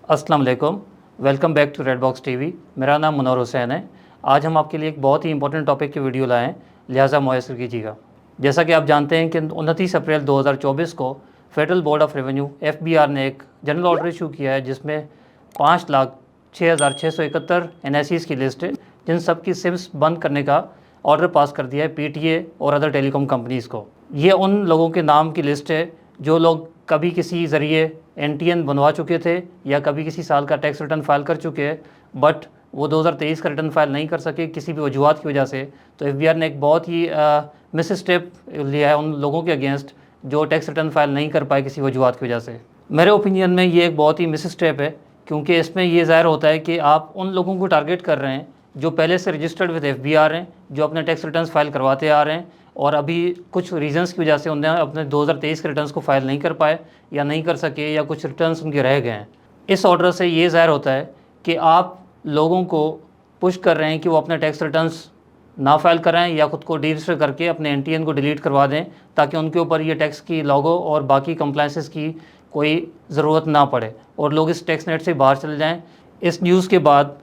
अस्सलाम वालेकुम, welcome back to Red Box TV. मेरा नाम मुनव्वर हुसैन है। आज हम आपके लिए एक बहुत ही इंपॉर्टेंट टॉपिक की वीडियो लाए हैं, लिहाजा मुयस्सर कीजिएगा। जैसा कि आप जानते हैं कि 29 अप्रैल 2024 को federal board of revenue FBR ने एक जनरल ऑर्डर इशू किया है, जिसमें 5,06,671 NICs की लिस्ट है, जिन सब की सिम्स बंद करने का ऑर्डर पास कर दिया है PTA और अदर टेलीकॉम कंपनीज़ को। ये उन लोगों के नाम की लिस्ट है जो लोग कभी किसी ज़रिए NTN बनवा चुके थे या कभी किसी साल का टैक्स रिटर्न फाइल कर चुके हैं, बट वो 2023 का रिटर्न फाइल नहीं कर सके किसी भी वजूहत की वजह से। तो FBR ने एक बहुत ही मिस स्टेप लिया है उन लोगों के अगेंस्ट जो टैक्स रिटर्न फाइल नहीं कर पाए किसी वजूहत की वजह से। मेरे ओपिनियन में ये एक बहुत ही मिस स्टेप है, क्योंकि इसमें ये ज़ाहिर होता है कि आप उन लोगों को टारगेट कर रहे हैं जो पहले से रजिस्टर्ड विद FBR हैं, जो अपने टैक्स रिटर्न्स फाइल करवाते आ रहे हैं और अभी कुछ रीजंस की वजह से उन्होंने अपने 2023 के रिटर्न्स को फाइल नहीं कर पाए या नहीं कर सके, या कुछ रिटर्न्स उनके रह गए हैं। इस ऑर्डर से ये ज़ाहिर होता है कि आप लोगों को पुश कर रहे हैं कि वो अपने टैक्स रिटर्न्स ना फाइल कराएं या ख़ुद को डीरजिस्टर करके अपने NTN को डिलीट करवा दें, ताकि उनके ऊपर ये टैक्स की लॉगो और बाकी कंप्लाइंसेस की कोई ज़रूरत ना पड़े और लोग इस टैक्स नेट से बाहर चले जाएँ। इस न्यूज़ के बाद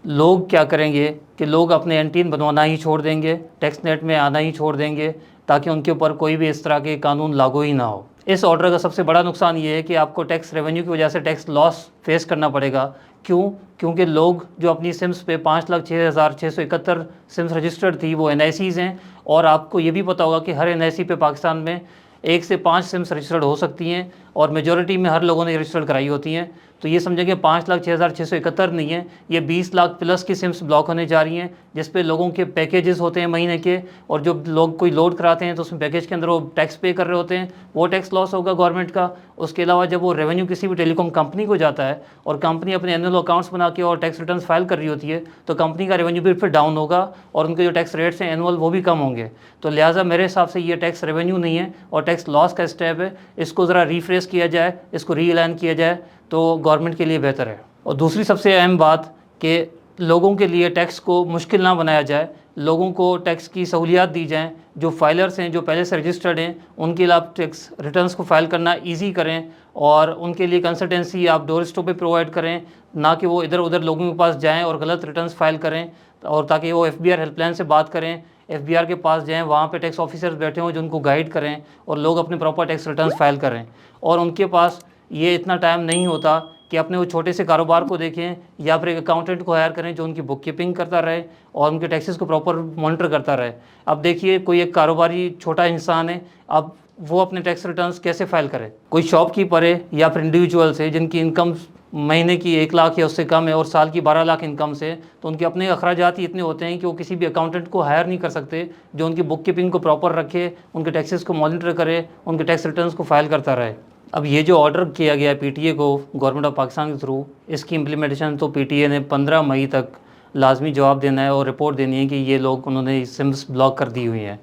लोग क्या करेंगे कि लोग अपने NTN बनवाना ही छोड़ देंगे, टैक्स नेट में आना ही छोड़ देंगे, ताकि उनके ऊपर कोई भी इस तरह के कानून लागू ही ना हो। इस ऑर्डर का सबसे बड़ा नुकसान ये है कि आपको टैक्स रेवेन्यू की वजह से टैक्स लॉस फेस करना पड़ेगा। क्यों? क्योंकि लोग जो अपनी सिम्स पे 5,06,671 सिम्स रजिस्टर्ड थी वो NICs हैं, और आपको ये भी पता होगा कि हर NIC पे पाकिस्तान में 1 से 5 सिम्स रजिस्टर्ड हो सकती हैं और मेजॉरिटी में हर लोगों ने रजिस्टर्ड कराई होती हैं। तो ये समझेंगे 5,06,671 नहीं है, ये 20 लाख प्लस की सिम्स ब्लॉक होने जा रही हैं, जिस पे लोगों के पैकेजेस होते हैं महीने के, और जो लोग कोई लोड कराते हैं तो उसमें पैकेज के अंदर वो टैक्स पे कर रहे होते हैं, वो टैक्स लॉस होगा गवर्नमेंट का। उसके अलावा जब वो रेवेन्यू किसी भी टेलीकॉम कंपनी को जाता है और कंपनी अपने एनुअल अकाउंट्स बना के और टैक्स रिटर्न फाइल कर रही होती है, तो कंपनी का रेवेन्यू भी फिर डाउन होगा और उनके जो टैक्स रेट्स हैं एनुअल वो भी कम होंगे। तो लिहाजा मेरे हिसाब से ये टैक्स रेवेन्यू नहीं है और टैक्स लॉस का स्टेप है। इसको ज़रा रिफ्रेश किया जाए, इसको रीअलाइन किया जाए तो गवर्नमेंट के लिए बेहतर है। और दूसरी सबसे अहम बात कि लोगों के लिए टैक्स को मुश्किल ना बनाया जाए, लोगों को टैक्स की सहूलियात दी जाएँ। जो फाइलर्स हैं, जो पहले से रजिस्टर्ड हैं, उनके लिए आप टैक्स रिटर्न्स को फाइल करना ईजी करें और उनके लिए कंसल्टेंसी आप डोर स्टोप पे प्रोवाइड करें, ना कि वो इधर उधर लोगों के पास जाएँ और गलत रिटर्न्स फाइल करें, और ताकि वो FBR हेल्पलाइन से बात करें, FBR के पास जाएँ, वहाँ पे टैक्स ऑफिसर्स बैठे हों जो उनको गाइड करें और लोग अपने प्रॉपर टैक्स रिटर्न्स फाइल करें। और उनके पास ये इतना टाइम नहीं होता कि अपने वो छोटे से कारोबार को देखें या फिर एक अकाउंटेंट को हायर करें जो उनकी बुक कीपिंग करता रहे और उनके टैक्सेस को प्रॉपर मॉनिटर करता रहे। अब देखिए, कोई एक कारोबारी छोटा इंसान है, अब वो अपने टैक्स रिटर्न्स कैसे फाइल करे? कोई शॉपकीपर है या फिर इंडिविजुअल्स है जिनकी इनकम महीने की 1 लाख या उससे कम है और साल की 12 लाख इनकम से, तो उनके अपने अखराजात ही इतने होते हैं कि वो किसी भी अकाउंटेंट को हायर नहीं कर सकते जो उनकी बुक कीपिंग को प्रॉपर रखे, उनके टैक्सेस को मॉनिटर करे, उनके टैक्स रिटर्न्स को फाइल करता रहे। अब ये जो ऑर्डर किया गया है PTA को गवर्नमेंट ऑफ पाकिस्तान के थ्रू, इसकी इम्प्लीमेंटेशन तो PTA ने 15 मई तक लाजमी जवाब देना है और रिपोर्ट देनी है कि ये लोग उन्होंने सिम्स ब्लॉक कर दी हुई हैं।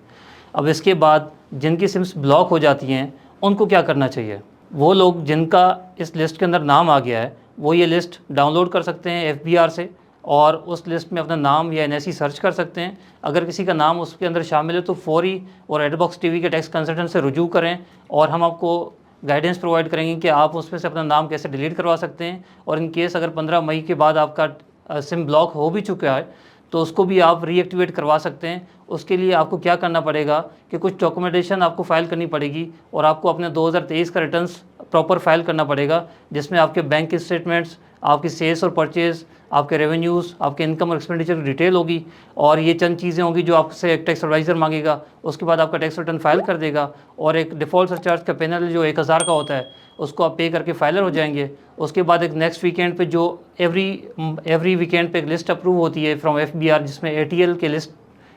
अब इसके बाद जिनकी सिम्स ब्लॉक हो जाती हैं उनको क्या करना चाहिए? वो लोग जिनका इस लिस्ट के अंदर नाम आ गया है वो ये लिस्ट डाउनलोड कर सकते हैं FBR से और उस लिस्ट में अपना नाम या NIC सर्च कर सकते हैं। अगर किसी का नाम उसके अंदर शामिल है तो फौरी और रेड बॉक्स टीवी के टैक्स कंसल्टेंट से रुजू करें और हम आपको गाइडेंस प्रोवाइड करेंगे कि आप उसमें से अपना नाम कैसे डिलीट करवा सकते हैं। और इन केस अगर 15 मई के बाद आपका सिम ब्लॉक हो भी चुका है तो उसको भी आप रीएक्टिवेट करवा सकते हैं। उसके लिए आपको क्या करना पड़ेगा कि कुछ डॉक्यूमेंटेशन आपको फ़ाइल करनी पड़ेगी और आपको अपने 2023 का रिटर्न्स प्रॉपर फाइल करना पड़ेगा, जिसमें आपके बैंक स्टेटमेंट्स, आपकी सेल्स और परचेज़, आपके रेवेन्यूज़, आपके इनकम और एक्सपेंडिचर की डिटेल होगी। और ये चंद चीज़ें होंगी जो आपसे एक टैक्स एडवाइज़र मांगेगा, उसके बाद आपका टैक्स रिटर्न फाइल कर देगा और एक डिफ़ॉल्ट सरचार्ज का पेनल जो 1000 का होता है उसको आप पे करके फाइलर हो जाएंगे। उसके बाद एक नेक्स्ट वीकेंड पे जो एवरी वीकेंड पे एक लिस्ट अप्रूव होती है फ्रॉम FBR, जिसमें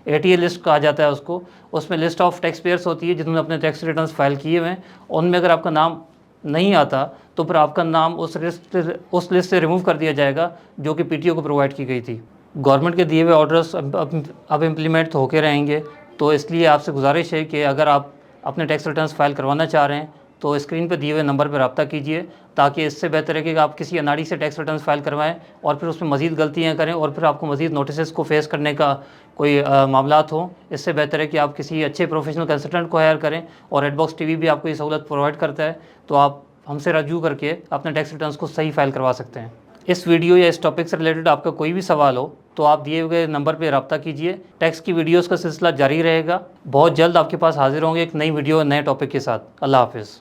ATL लिस्ट कहा जाता है उसको, उसमें लिस्ट ऑफ टैक्स पेयर्स होती है जिन्होंने अपने टैक्स रिटर्न्स फाइल किए हुए हैं। उनमें अगर आपका नाम नहीं आता तो फिर आपका नाम उस लिस्ट से रिमूव कर दिया जाएगा जो कि PTO को प्रोवाइड की गई थी। गवर्नमेंट के दिए हुए ऑर्डर्स अब इम्प्लीमेंट होके रहेंगे, तो इसलिए आपसे गुजारिश है कि अगर आप अपने टैक्स रिटर्न्स फाइल करवाना चाह रहे हैं तो स्क्रीन पर दिए हुए नंबर पर रब्ता कीजिए, ताकि इससे बेहतर है कि आप किसी अनाड़ी से टैक्स रिटर्न्स फाइल करवाएं और फिर उसमें मज़ीद गलतियां करें और फिर आपको मज़ीद नोटिस को फेस करने का कोई मामलात हो। इससे बेहतर है कि आप किसी अच्छे प्रोफेशनल कंसल्टेंट को हायर करें और रेड बॉक्स टीवी भी आपको ये सहूलत प्रोवाइड करता है। तो आप हमसे रजू करके अपने टैक्स रिटर्न्स को सही फाइल करवा सकते हैं। इस वीडियो या इस टॉपिक से रिलेटेड आपका कोई भी सवाल हो तो आप दिए हुए नंबर पर रब्ता कीजिए। टैक्स की वीडियोस का सिलसिला जारी रहेगा। बहुत जल्द आपके पास हाजिर होंगे एक नई वीडियो नए टॉपिक के साथ। अल्लाह हाफिज़।